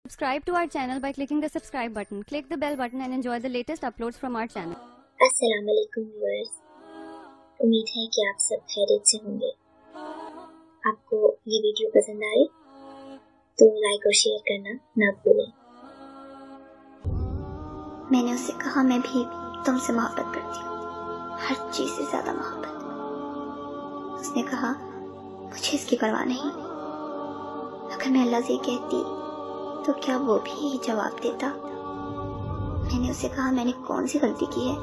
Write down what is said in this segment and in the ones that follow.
Subscribe to our channel by clicking the subscribe button. Click the bell button and enjoy the latest uploads from our channel. अस्सलाम वालेकुम viewers, उम्मीद है कि आप सब खैरियत से होंगे। आपको ये वीडियो पसंद आए तो लाइक और शेयर करना ना भूलें। मैंने उससे कहा मैं भी तुमसे मोहब्बत करती हूँ, हर चीज से ज्यादा मोहब्बत। उसने कहा मुझे इसकी परवाह नहीं। अगर मैं अल्लाह से कहती तो क्या वो भी जवाब देता? मैंने उससे कहा मैंने कौन सी गलती की है?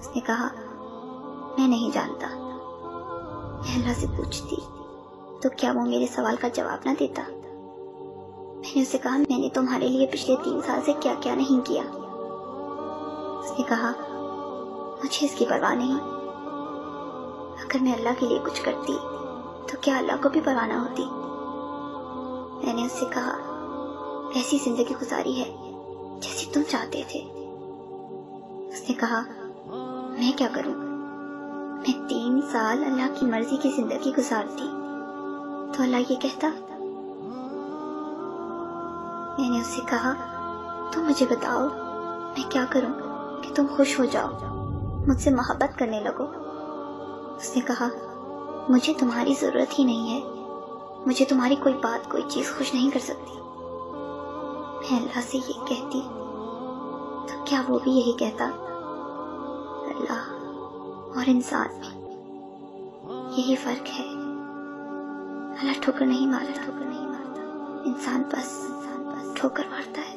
उसने कहा मैं नहीं जानता। मैं अल्लाह से पूछती तो क्या वो मेरे सवाल का जवाब ना देता? मैंने उससे कहा मैंने तुम्हारे लिए पिछले 3 साल से क्या क्या नहीं किया। उसने कहा मुझे इसकी परवाह नहीं। अगर मैं अल्लाह के लिए कुछ करती तो क्या अल्लाह को भी परवाह ना होती? मैंने उससे कहा ऐसी जिंदगी गुजारी है जैसी तुम चाहते थे। उसने कहा मैं क्या करूं? मैं 3 साल अल्लाह की मर्जी की जिंदगी गुजारती तो अल्लाह ये कहता? मैंने उससे कहा तुम मुझे बताओ मैं क्या करूं कि तुम खुश हो जाओ, मुझसे मोहब्बत करने लगो। उसने कहा मुझे तुम्हारी जरूरत ही नहीं है, मुझे तुम्हारी कोई बात कोई चीज खुश नहीं कर सकती। मैं अल्लाह से ये कहती तो क्या वो भी यही कहता? अल्लाह और इंसान में यही फर्क है। अल्लाह ठोकर नहीं मारता, इंसान बस ठोकर मारता है।